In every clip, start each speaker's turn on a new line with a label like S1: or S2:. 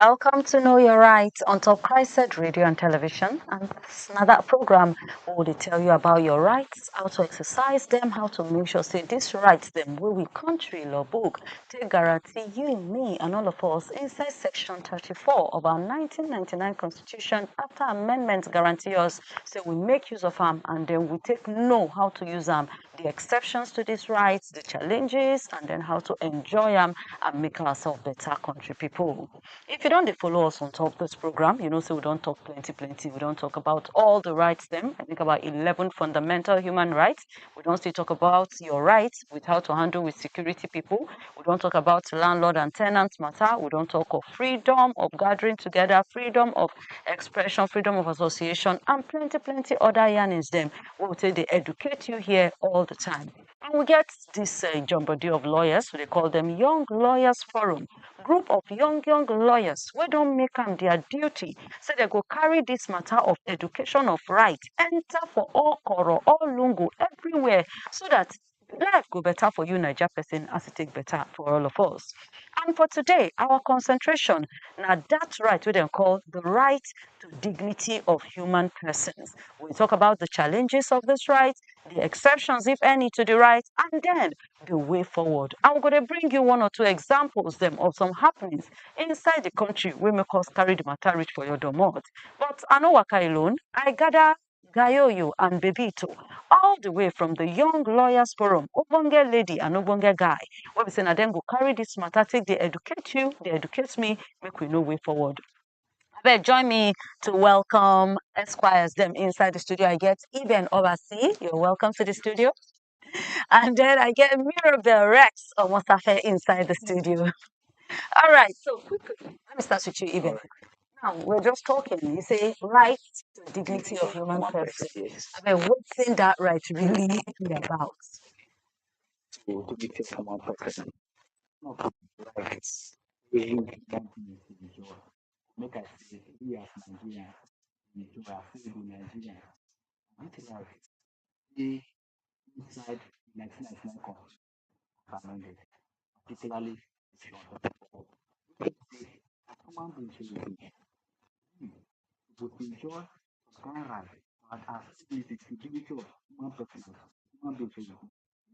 S1: Welcome to Know Your Rights on Top CHRICED Radio and Television. And this is another program where they tell you about your rights, how to exercise them, how to make sure say these rights them where we country law book take guarantee you, me, and all of us inside section 34 of our 1999 Constitution after amendments guarantee us so we make use of them and then we take know how to use them, the exceptions to these rights, the challenges, and then how to enjoy them and make ourselves better country people. If you don't follow us on top of this program, you know, so we don't talk plenty. We don't talk about all the rights them. I think about 11 fundamental human rights. We don't still talk about your rights with how to handle with security people. We don't talk about landlord and tenant matter. We don't talk of freedom of gathering together, freedom of expression, freedom of association, and plenty other yarnings them. We will say they educate you here all the time. And we get this jumbody of lawyers, they call them Young Lawyers Forum, group of young lawyers wey don't make them their duty say they go carry this matter of education of right enter for all koro, all lungu, everywhere so that life go better for you Naija person as it take better for all of us. And for today, our concentration now that right we then call the right to dignity of human persons. We talk about the challenges of this right, the exceptions, if any, to the right, and then the way forward. I'm going to bring you one or two examples them of some happenings inside the country we make us carry the matter reach for your domot. But I know waka alone. I gather Gayoyo and Bebito all the way from the Young Lawyers Forum, Obonge lady and Obonge guy. What we say now then go carry this matter, take they educate you, they educate me, make we know way forward. But join me to welcome Esquires them inside the studio. I get Eben Obasi. You're welcome to the studio. And then I get Mirabel Rex or Mustafa inside the studio. All right, so quickly, let me start with you, Eben. Now, we're just talking. You say right to dignity of human person.
S2: Yes.
S1: I mean, what's in that right really be about?
S2: To be fair from one person. Not rights. We human beings to enjoy. Make I say we as Nigerians enjoy our food in Nigeria. This right we inside 1999 constitution amended, particularly section 34. It say human beings should be to enjoy some kind right and as dignity of human person, human beings should be.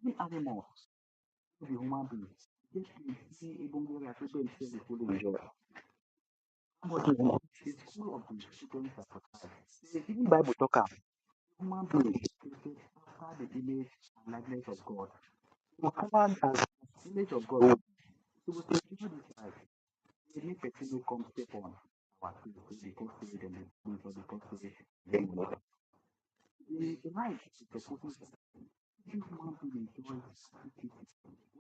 S2: Even animals no be human beings. Get plenty ogbonge rights wey dem say dey follow enjoy. But the school of the students say even Bible talk am human being created after the image and likeness of God. So human as image of God we suppose to enjoy this life. Say make person no come step on our toes say dey come say dem dey do it or dey come say dem no. The right is suppose to give human being enjoy equity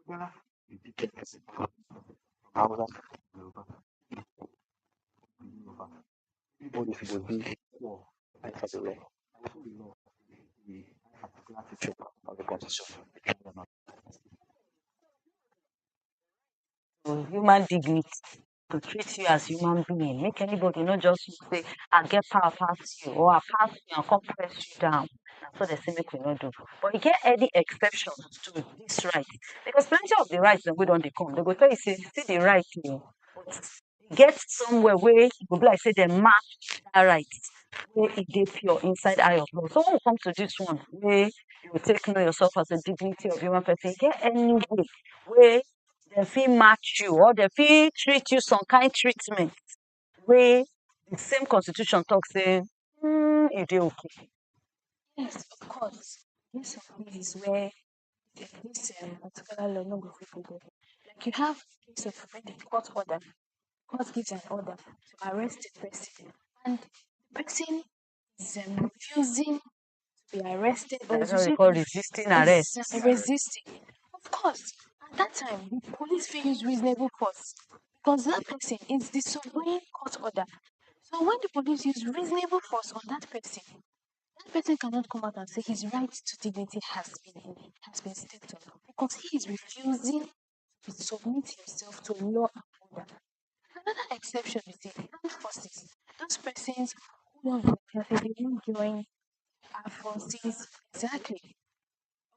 S2: whether you be the person Hausa, Yoruba, Yoruba. Everybody suppose be equal as the law. Also the law is a particular feature of the constitution.
S1: So human dignity to treat you as human being. Make anybody not just say, I get power past you or I pass you and come press you down. That's what they say make we not do. But you get any exceptions to this right. Because plenty of the rights that we don't they come. They go tell you say, see the right to but get somewhere where you go be like say they mark that right where it dey pure inside eye of law. So when we come to this one, where you will take know yourself as a dignity of human person, get any way where dem fit match you or dem fit treat you some kind treatment wey the same constitution talk say you dey okay.
S3: Yes, of course. Yes, of cases where this particular law no go fit go. Like you have case of when the court gives an order to arrest a person, and the person is refusing to be arrested or
S1: That's
S3: is
S1: what they
S3: refusing
S1: call resisting arrest.
S3: resisting. Of course, at that time, the police will use reasonable force because that person is disobeying court order. So when the police use reasonable force on that person cannot come out and say his right to dignity has been stepped on because he is refusing to submit himself to law and order. Another exception is the armed forces. Those persons who don't volunteer, they don't join armed forces. Exactly.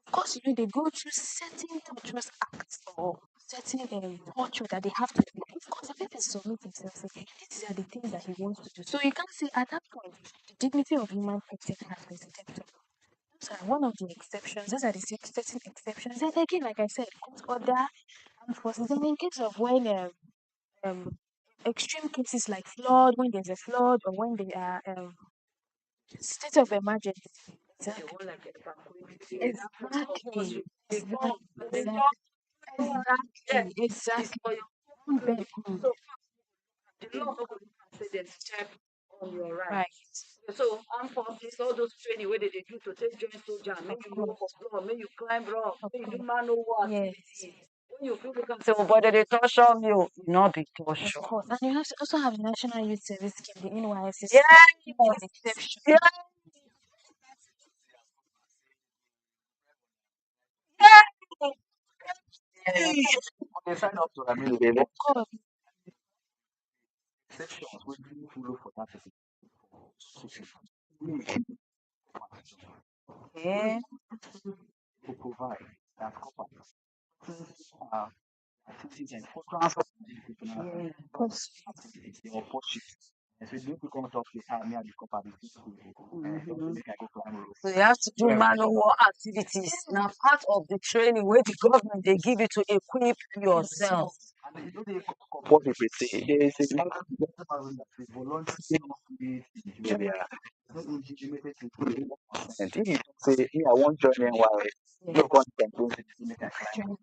S3: Of course, they go through certain torturous acts or certain torture that they have to live. of course, the person submit himself, say, these are the things that he wants to do. So you can't say at that point, the dignity of human person has been stepped up. Those are one of the exceptions. Those are the certain exceptions. And again, like I said, court order, armed forces. And in case of when um, extreme cases like flood, when there's a flood, or when there are state of emergency. Exactly. Exactly. Exactly. Exactly. Exactly. One bed.
S1: The law no go say dem step on your right.
S3: Right.
S1: So armed forces, all those training wey dey do to take join soldier, make you go for floor, make you climb rock,
S3: Of
S1: make you do
S3: course.
S1: man o war
S3: Yes.
S1: activity. When you fit look am say, oh boy, dey torture me o, e no be
S3: Of
S1: torture.
S3: course. And you also have the National Youth Service Scheme, the NYSC.
S1: Yes,
S3: Of exception.
S1: yes, yes.
S2: On the side of to, I mean, the
S3: Of course.
S2: exceptions wey do follow for that person.
S1: Okay.
S2: To provide that copper. Uh, Activities for transport
S1: Yeah.
S3: Of course.
S2: or purchase. And so you become talk say, ah, me and the copper, the people,
S1: Mhm.
S2: make I go climb road.
S1: So you have to do man o war activities. Now part of the training where the government they give you to equip yourself.
S2: And you know they comport the say there is a lot of that is voluntary in Nigeria. It's not limited to 1%. If you say, me, I want join NY, no one can go to make a climb.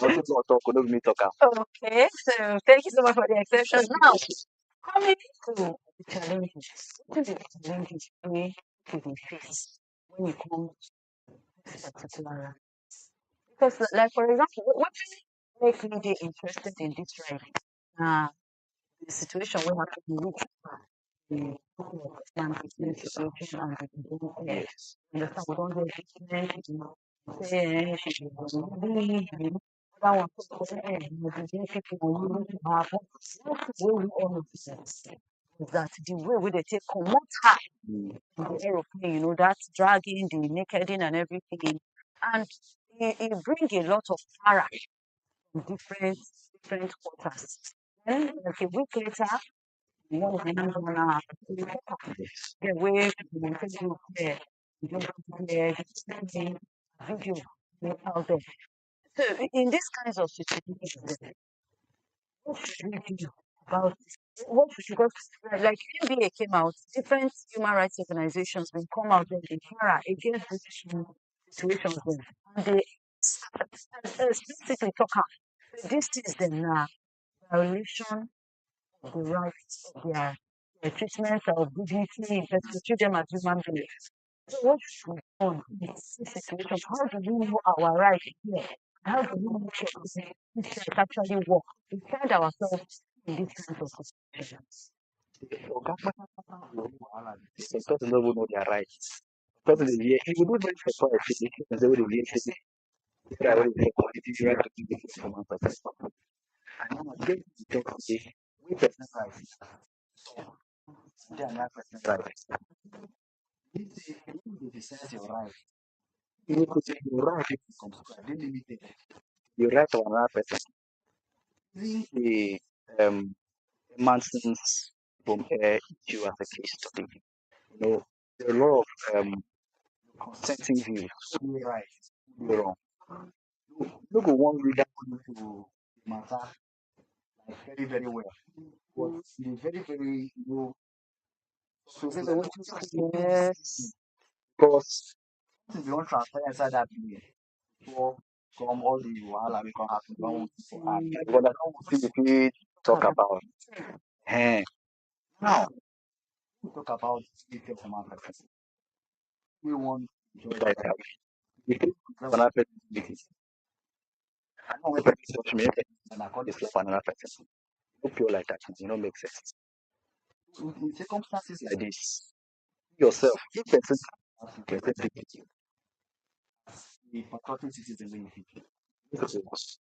S2: Also, talk, don't me talk.
S1: Okay, so thank you so much for the exceptions. Now, coming to the challenges, what is the challenges we will face when you come to this particular right? Because, like, for example, what makes me dey interested in this right? The situation we have to look at the Islam situation and the don't understand we don't get different, say that one the people are willing to have one thing wey we all know is that the way wey they take comot her in the aeroplane, that dragging, the nakeding and everything, and it bring a lot of terror in different quarters. Then like a week later, one of the hands on her, the way the interview there, the there, the video out there. So in these kinds of situations, what should we do about what should because like NBA came out, different human rights organizations will come out there in Kara against these situations then. And they explicitly talk out. This is the violation of the rights of their treatment of dignity, but to treat them as human beings. So what should we do in this situation? How do we know our rights here? How do we make sure that this right actually work? We find ourselves in these kinds of situations.
S2: The person don't even know their rights. Person is here. You would be very surprised if the person say, "What is here?" This guy already say, "It is right to do this for one person." And now again, you talk say, "We person rights." They are not person rights. This is you decide your right. You could say your right is subscribe. They limited. Your right of another person. Using a Manson's from issue as a case study. There are a lot of consenting views. Who be right? Who be wrong? You go one reader into the matter like very, very well. But it is very, very so
S1: Yes.
S2: because since we don't transfer inside that period before come all the wahala we can happen don't want to add. But I don't see if we talk about now we talk about the detail of one person. We want to enjoy that. We take another person's I know when person touch me, and I call this slap another person. You don't feel like that, you don't make sense. In circumstances like this, yourself, if person person take you, the patriotic citizen wey you be, this is worse.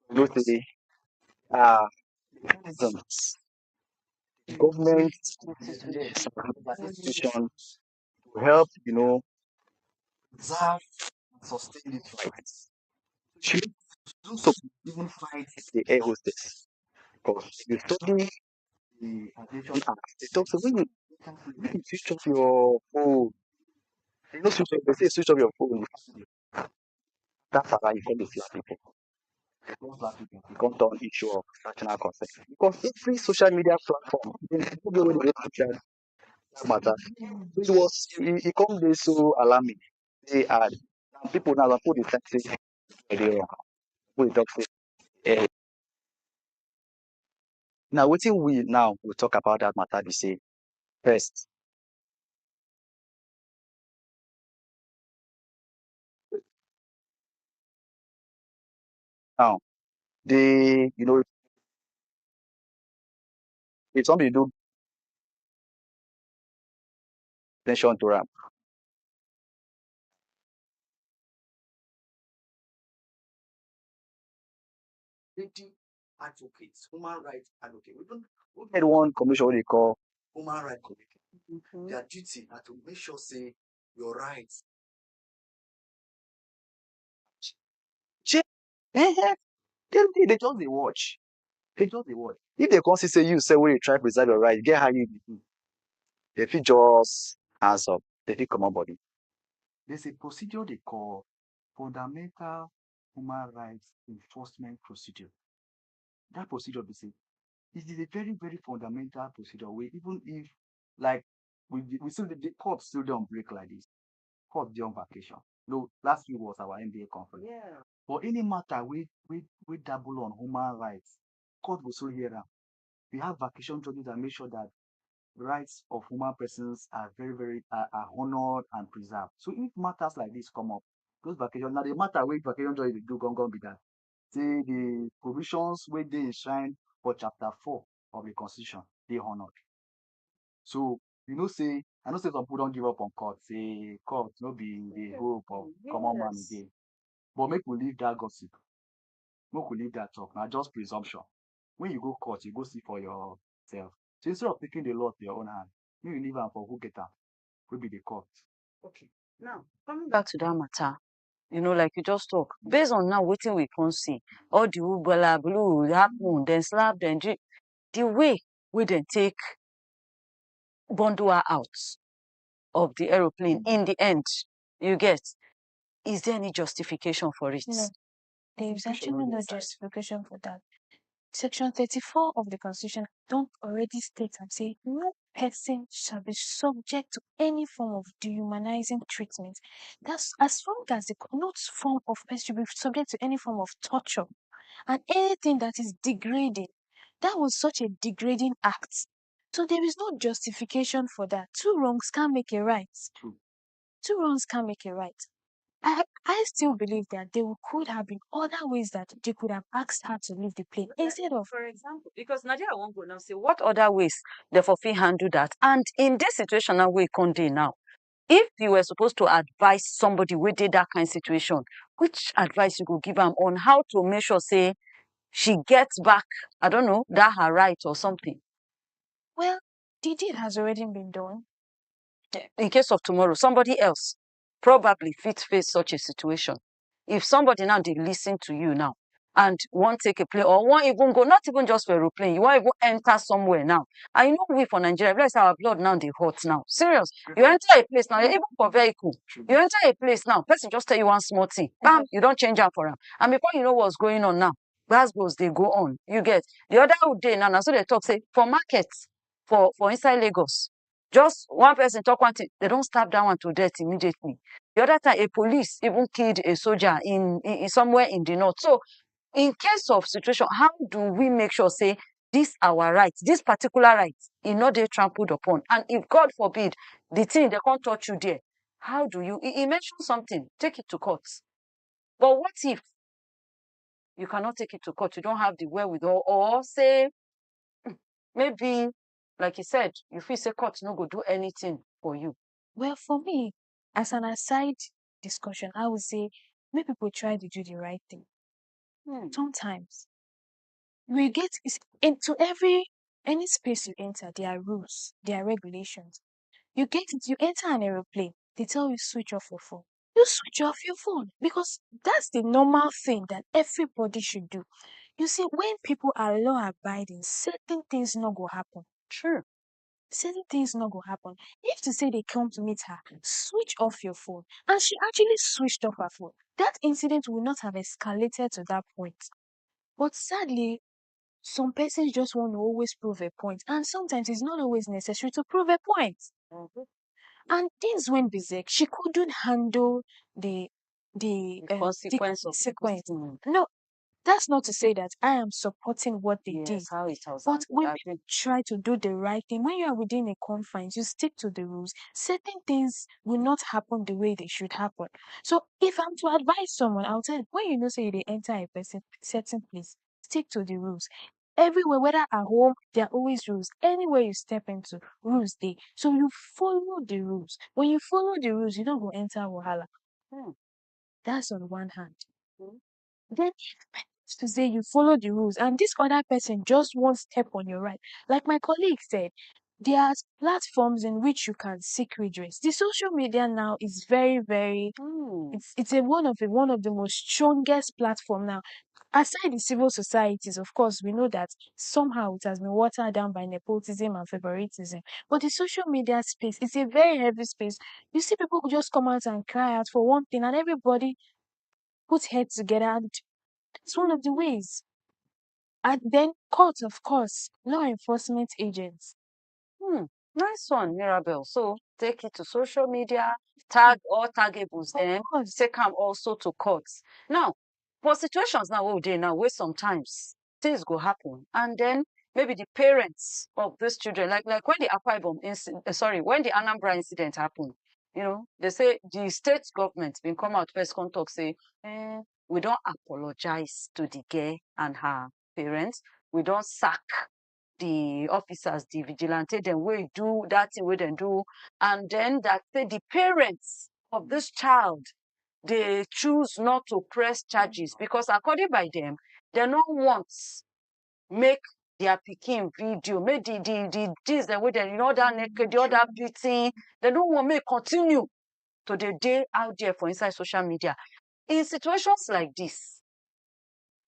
S2: You know, say, mechanisms, government, institutions to help, preserve and sustain these rights. So even fight the air hostess because you study the aviation act. They talk so when you switch off your phone, switch off, they say switch off your phone. That's how you call the slap people. You don't slap people. You can't turn issue of national consent because every social media platform, they don't know where they put that matter. So it come there so alarming. They are now people now put the taxi they wrong. People dey talk say eh. Now wetin we now will talk about that matter be say first now they if somebody do attention to am, lady advocates, human rights advocates, we get one commission wey dey call human rights commission. Their duty na to make sure say your rights change. They just dey watch. They just dey watch. If they come see say you say wey you try preserve your right, get how you dey do. They fit just hands up. They fit comot body. There's a procedure they call fundamental human rights enforcement procedure. That procedure be say it is a very very fundamental procedure wey even if like we still the court still dey on break like this. Court dey on vacation. No, last week was our NBA conference. Yeah. But any matter we dabble on human rights, court go still hear am. We have vacation judges that make sure that rights of human persons are very are honored and preserved. So if matters like this come up, those vacation now the matter wey vacation judge dey do gongon be that. Say the provisions wey dey enshrined for chapter 4 of the constitution dey honored. So say I know say some people don give up on court, say court no be the hope of common man again. But make we leave that gossip, make we leave that talk. Na just presumption. When you go court, you go see for yourself. So instead of taking the law to your own hand, make you leave am for who get am, wey be the court.
S1: Okay. Now, coming back to that matter, like you just talk, based on now wetin we can see, all the ubala blue happen, then slap, then the way we then take bundle her out of the aeroplane in the end, you get, is there any justification for it?
S3: No, there is actually no justification for that. Section 34 of the Constitution don't already state and say no person shall be subject to any form of dehumanizing treatment. That's as long as the no form of person should be subject to any form of torture and anything that is degrading. That was such a degrading act. So there is no justification for that. Two wrongs can't make a right.
S2: True.
S3: Two wrongs can't make a right. I still believe that there could have been other ways that they could have asked her to leave the plane instead of.
S1: For example, because Nigeria won't go now say what other ways the fit handle that. And in this situation now we can't do now. If you were supposed to advise somebody who did that kind of situation, which advice you could give them on how to make sure say she gets back, I don't know, that her right or something?
S3: Well, the deed has already been done.
S1: In case of tomorrow, somebody else probably fit face such a situation. If somebody now they listen to you now and won't take a plane or won't even go, not even just for aeroplane, you won't even enter somewhere now. And we for Nigeria, realize our blood now they hot now. Serious. You enter a place now, even for vehicle. You enter a place now, person just tell you one small thing. Bam, you don't change up for them. And before you know what's going on now, Glasgows they go on. You get the other day now, so they talk say for markets, for inside Lagos. Just one person talk one thing, they don't stab that one to death immediately. The other time, a police even killed a soldier in somewhere in the north. So, in case of situation, how do we make sure, say, this our rights, this particular rights, is not they trampled upon? And if God forbid, the thing, they can't touch you there, how do you, he mentioned something, take it to court. But what if you cannot take it to court, you don't have the wherewithal, or say, maybe, like he said, you feel say court no go do anything for you?
S3: Well, for me, as an aside discussion, I would say make people try to do the right thing. Sometimes we get into any space you enter, there are rules, there are regulations. You enter an aeroplane, they tell you switch off your phone. you switch off your phone because that's the normal thing that everybody should do. You see, when people are law abiding, certain things not go happen.
S1: True.
S3: Certain things not go happen. If to say they come to meet her, switch off your phone, and she actually switched off her phone, that incident will not have escalated to that point. But sadly, some persons just want to always prove a point, and sometimes it's not always necessary to prove a point.
S1: Mhm.
S3: And things went berserk. She couldn't handle the
S1: The consequence of
S3: sequence.
S1: mm,
S3: No, that's not to say that I am supporting what they did.
S1: yes, how it was.
S3: But when
S1: I
S3: people
S1: agree.
S3: try to do the right thing, when you are within a confines, you stick to the rules. Certain things will not happen the way they should happen. So if I'm to advise someone, I'll tell them, when you know say they enter a person certain place, stick to the rules. Everywhere, whether at home, there are always rules. Anywhere you step into, rules they. So you follow the rules. When you follow the rules, you don't go enter Wahala.
S1: Hmm.
S3: That's on one hand.
S1: Hmm.
S3: Then to say you follow the rules and this other person just one step on your right. Like my colleague said, there are platforms in which you can seek redress. The social media now is very, very
S1: Hmm.
S3: it's a one of the most strongest platform now. Aside the civil societies, of course, we know that somehow it has been watered down by nepotism and favoritism. But the social media space is a very heavy space. You see people who just come out and cry out for one thing, and everybody put heads together, and it's one of the ways. And then courts, of course, law enforcement agents.
S1: Hmm. Nice one, Mirabel. So take it to social media, tag all tagables,
S3: Of
S1: then
S3: course.
S1: take them also to courts. Now, for situations now where they now where sometimes things go happen, and then maybe the parents of these children, like when the Akwa Ibom sorry, when the Anambra incident happened, they say the state government been come out first come talk say, we don't apologize to the girl and her parents. We don't sack the officers, the vigilante, then we do that thing we then do, and then that say the parents of this child they choose not to press charges because according by them, they don't want make their pikin video, make the this the way they that naked, the other beating, they don't want me continue to the day out there for inside social media. In situations like this,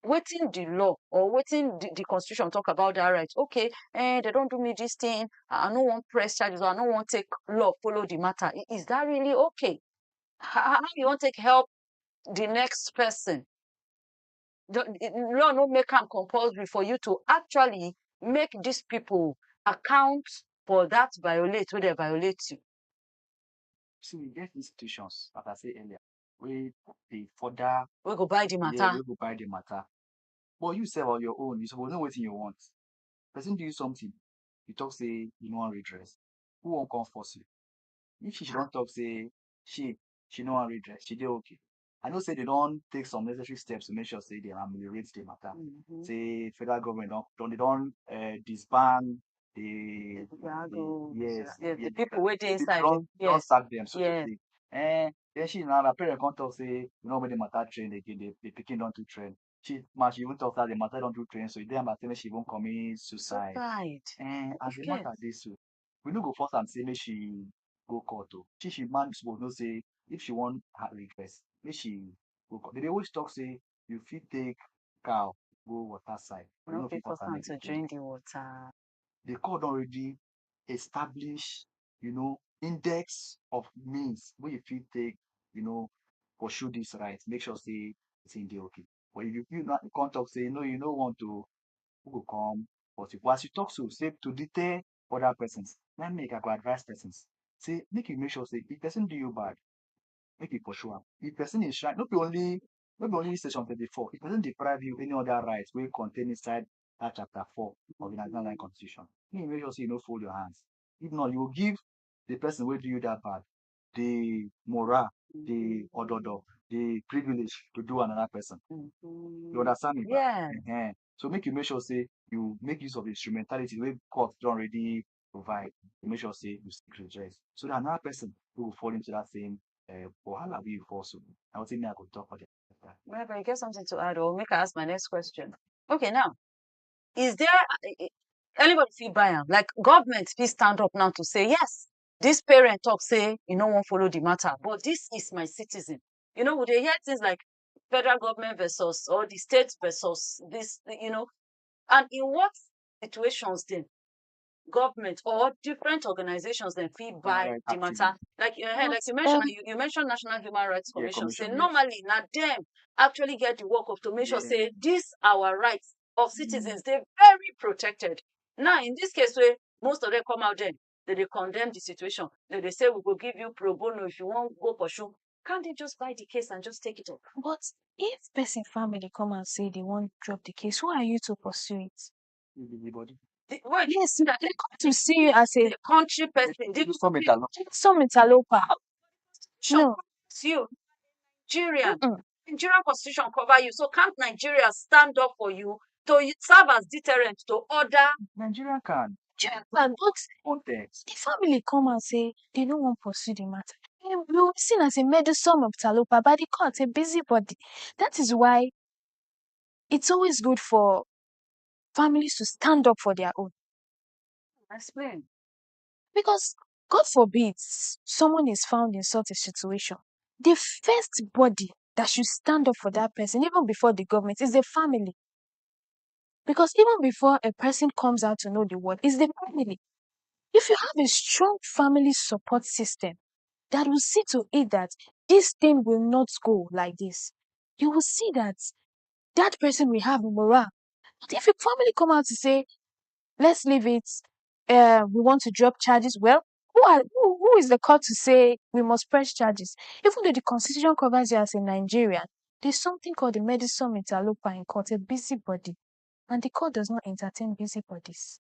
S1: waiting the law or waiting the constitution talk about that right. Okay, they don't do me this thing. I no want press charges or I no want take law follow the matter. Is that really okay? How you want take help the next person? Law no make am compulsory for you to actually make these people account for that violate wey they violate you.
S2: So we get institutions, as I said earlier, where they further,
S1: We go buy the
S2: yeah,
S1: matter.
S2: we go buy the matter. But you say on your own, you suppose know what you want. Person do you something, you talk say you no wan redress. Who won't come force you? If she don't talk say she no wan redress, she dey okay. I know say they don't take some necessary steps to make sure say they ameliorate the matter. Say federal government don't disband the yes,
S1: The people waiting
S2: they
S1: inside.
S2: don't
S1: Yes,
S2: sack them so to
S1: yes.
S2: say. Then she now the parent come talk say you know when the matter train again, the pikin don't do train. She even talk that the matter don't do train, so it dey about say make she won't commit suicide.
S1: Suicide.
S2: As the
S1: Okay.
S2: matter dey so, we no go force am say make she go court o. She man suppose know say if she wan her request, make she go court. They dey always talk say you fit take cow go water side, but you
S1: No
S2: no fit
S1: people
S2: force am
S1: stand
S2: make
S1: to
S2: e drink.
S1: drain the water.
S2: The court don already establish, index of means wey you fit take, pursue this right, make sure say the thing dey okay. But if you now come talk say no, you no want to, who go come but you. But as you talk so, say to deter other persons, na make I go advise persons. Say make you make sure say if person do you bad, make you pursue am. If person is trying, no be only section 34. If person deprive you any other rights wey contain inside that chapter 4 of the Nigerian Constitution, make you make sure say you no fold your hands. If not, you go give the person wey do you that bad the moral, the ododo, the privilege to do another person. You understand me?
S1: Yeah.
S2: So make you make sure say you make use of the instrumentality wey court don already provide to make sure say you seek redress. So that another person who will fall into that same wahala wey you fall so. I would say me I go talk for them.
S1: Well, but you get something to add, or make I ask my next question. Okay, now, is there anybody fit buy am? Like government fit stand up now to say yes, this parent talk say you no wan follow the matter, but this is my citizen. We dey hear things like federal government versus or the state versus this, and in what situations then government or different organizations then fit buy
S2: Right,
S1: the matter. Like
S3: But
S1: you mentioned, you mentioned National Human Rights
S2: yeah,
S1: Commission. Say
S2: commission, yes.
S1: normally na them actually get the work of to make sure
S2: Yeah.
S1: say this our rights of citizens they're very protected. Now in this case where most of them come out then they condemn the situation. They say we will give you pro bono if you want go pursue. Can't they just buy the case and just take it up?
S3: but if person family come and say they want drop the case, who are you to pursue it?
S2: Everybody.
S1: Why
S3: Yes, they come to see you as a
S1: the country person
S2: Do some interlock.
S3: some interloper. No.
S1: you Nigerian.
S3: Mm-mm.
S1: Nigerian constitution cover you. So can't Nigeria stand up for you to serve as deterrent to other?
S2: Nigeria can.
S3: But
S2: Context.
S3: the family come and say they don't want to pursue the matter. We will be seen as a meddlesome interloper by the court, a busybody. That is why it's always good for families to stand up for their own.
S1: Explain.
S3: Because, God forbid, someone is found in such a situation. The first body that should stand up for that person, even before the government, is the family. Because even before a person comes out to know the word, it's the family. If you have a strong family support system that will see to it that this thing will not go like this, you will see that that person will have morale. But if your family come out to say, let's leave it, we want to drop charges, well, who is the court to say we must press charges? Even though the constitution covers you as a Nigerian, there's something called the meddlesome interloper in court, a busybody. And the court does not entertain busybodies.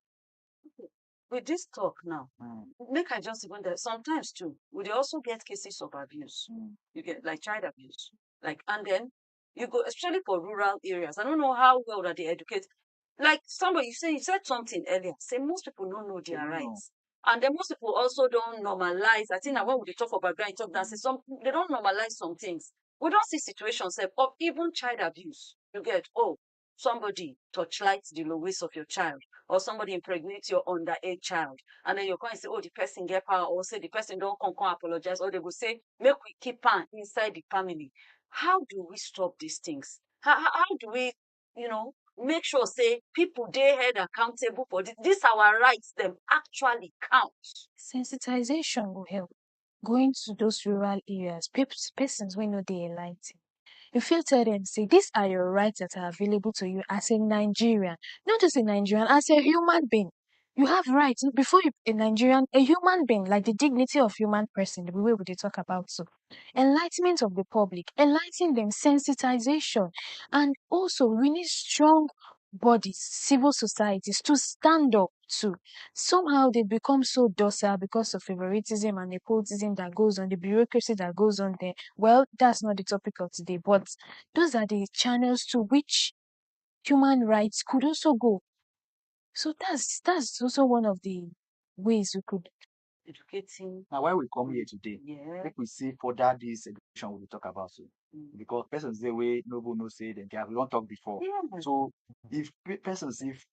S1: With this talk now, make I just even that sometimes too, we also get cases of abuse. You get like child abuse. And then you go, especially for rural areas. I don't know how well that they educate. Like somebody, you said something earlier. Say most people don't know their rights. And then most people also don't normalize. I think that when we talk about grind talk dancing, they don't normalize some things. We don't see situations of even child abuse. You get, somebody touchlights the low waist of your child, or somebody impregnates your underage child, and then you're going to say, the person get power, or say the person don't come apologize, or they will say, make we keep her inside the family. How do we stop these things? How do we, make sure say people they held accountable for this? These our rights, them actually count.
S3: Sensitization will help. Going to those rural areas, persons will know they enlighten. You feel tell them, say, these are your rights that are available to you as a Nigerian, not just a Nigerian, as a human being. You have rights before you a Nigerian, a human being, like the dignity of human person, the way we talk about so. Enlightenment of the public, enlightening them, sensitization, and also we need strong bodies, civil societies to stand up to. Somehow they become so docile because of favoritism and nepotism that goes on, the bureaucracy that goes on there. Well, that's not the topic of today, but those are the channels to which human rights could also go. So that's also one of the ways we could
S1: Educating.
S2: Now, why we come here today,
S1: Yeah.
S2: make we see further this education we will talk about so. Because persons say way no say them we don't talk before.
S1: Yeah.
S2: So if persons if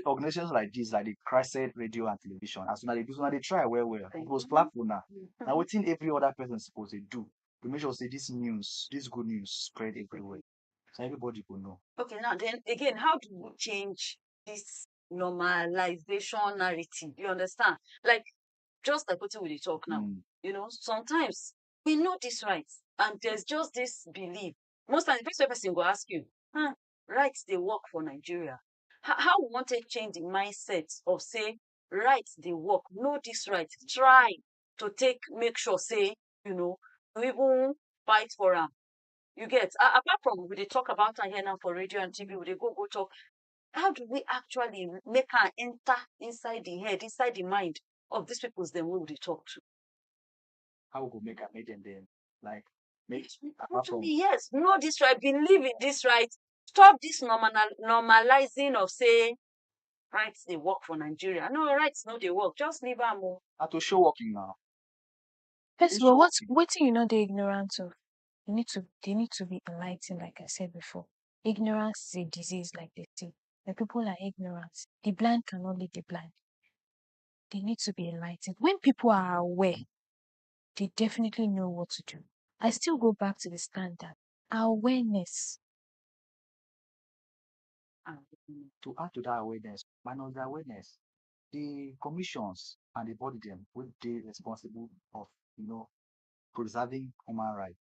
S2: organizations like this, like the CHRICED radio and television, as soon as they do, they try well. It was platform now. Now what every other person supposed to do to make sure say this news, this good news spread everywhere. So everybody will know.
S1: Okay, now then again, how do we change this normalization narrative? You understand? Like just like what we talk now. Sometimes we know this rights, and there's just this belief. Most times, the first person will ask you, rights they work for Nigeria. How we want to change the mindset of say rights they work, know this right, try to make sure say, you even fight for them. You get apart from we dey talk about am here now for radio and TV, we dey go talk. How do we actually make her enter inside the head, inside the mind of these peoples them we dey talk to?
S2: How we go make her make them then like make
S1: Actually, yes, know this right, believe in this right, stop this normalizing of say rights they work for Nigeria. No, rights no they work. Just leave them more.
S2: How to show working now.
S3: First of all, what you know the ignorance of? They need to be enlightened, like I said before. Ignorance is a disease, like they say. The people are ignorant. The blind cannot lead the blind. they need to be enlightened. When people are aware, they definitely know what to do. I still go back to the standard. Awareness.
S2: And to add to that awareness, minus the awareness, the commissions and the body them will be responsible of, preserving human rights.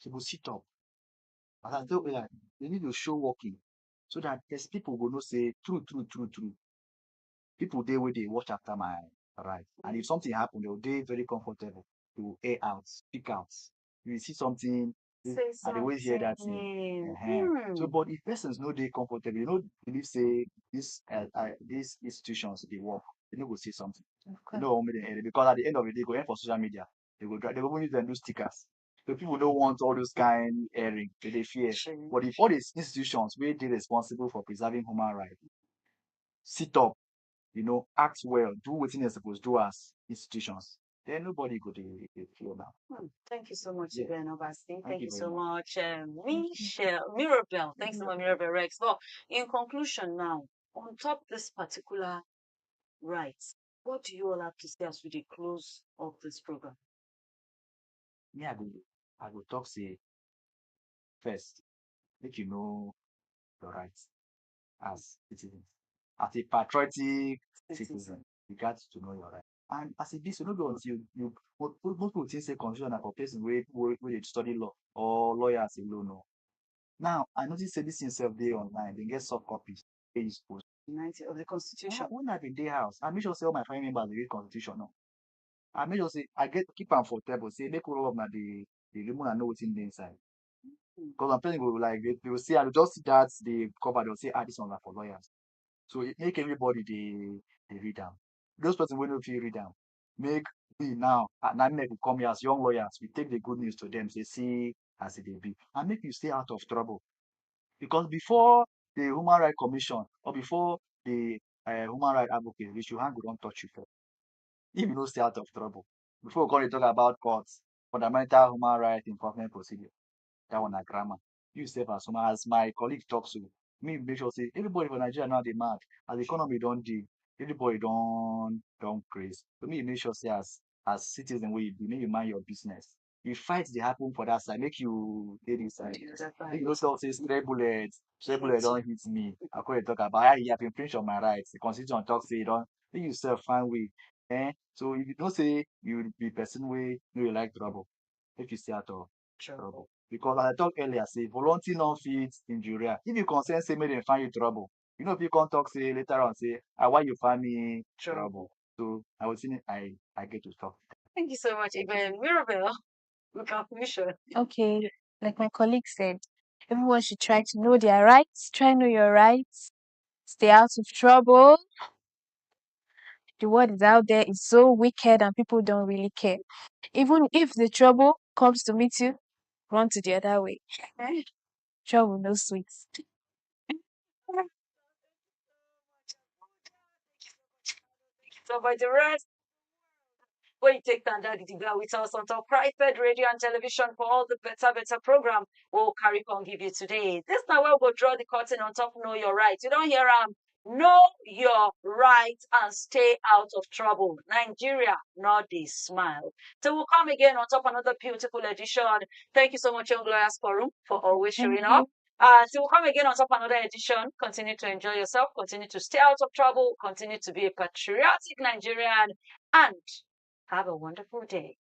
S2: People sit up. As I tell you, like, they need to show working so that there's people will know say true, true, true, true. People there where they watch after my right. And if something happen, they'll be very comfortable to air out, speak out. You see something,
S1: Say
S2: and they always hear that thing.
S1: something.
S2: So, but if persons know they comfortable, believe say these institutions they work, they no go say something.
S3: Of
S2: They
S3: course.
S2: know how many they hear it. Because at the end of the day, go end for social media. They go even use them new stickers. So people don't want all those kind airing. They fear.
S1: True.
S2: But if all these institutions where they responsible for preserving human rights, sit up, act well, do what they're supposed to do as institutions, then nobody go dey feel now.
S1: Thank you so much,
S2: Yeah.
S1: Iben Obasi.
S2: Thank you
S1: You
S2: very
S1: so
S2: much.
S1: much, Michelle, Mirabel. Thanks so much, Mirabel Rex. Well, in conclusion now, on top this particular rights, what do you all have to say as we close of this program?
S2: Me, I go talk say first, make you know your rights as citizens. As a patriotic citizen, you got to know your rights. And as a business, no be until most people think say constitution na for person wey dey study law or lawyers alone. No. Now I notice say this thing sef dey online. They get soft copies wey you suppose.
S1: 90 of the Constitution.
S2: When I been dey house, I make sure say all my family members dey read constitution. No. I make sure say I keep am for table. Say make all of na the remove and know wetin dey inside. Because I'm telling you, like they will say, I will just see that the cover, they'll say, this one are for lawyers. So it make everybody they read them. Those person will not feel read them. Make we now, and make we come here as young lawyers, we take the good news to them, say, see as it be, and make you stay out of trouble. Because before the Human Rights Commission or before the Human Rights Advocate, they should hand don't touch you first. If you don't stay out of trouble. Before we come to talk about courts, fundamental human rights enforcement procedure. That one na grammar. You sef as soon as my colleague talk so, me make sure say everybody for Nigeria now dey mad. As the economy don dey, everybody don craze. So me make sure say as citizen wey you be, make you mind your business. If fight dey happen for that side, make you dey this side. Make you no talk say stray bullet don hit me. I come dey talk about how I been infringe on my rights. The constitution talk say e don. Make you sef find way. So if you know say you be person wey no dey like trouble, make you stay out of trouble. Because as I talk earlier, say volunteer non fit injuria. If you consent say make dem find you trouble, you know if you come talk say later on say why you find me trouble. So I was saying I get to talk.
S1: Thank you so much, Iben. Mirabel, with conclusion.
S3: Okay, like my colleague said, everyone should try to know their rights, try to know your rights, stay out of trouble. The world is out there, it's so wicked and people don't really care. Even if the trouble comes to meet you, run to the other way. Trouble no sweets.
S1: So by the rest, when you take Tanda Gidiga with us on top CHRICED radio and television for all the better program we'll carry on give you today. This now where we'll draw the curtain on top Know Your Rights. You don't hear know your rights and stay out of trouble. Nigeria, not the smile. So we'll come again on top another beautiful edition. Thank you so much, Young Lawyers Forum, for always showing up. So we'll come again on top another edition. Continue to enjoy yourself. Continue to stay out of trouble. Continue to be a patriotic Nigerian. And have a wonderful day.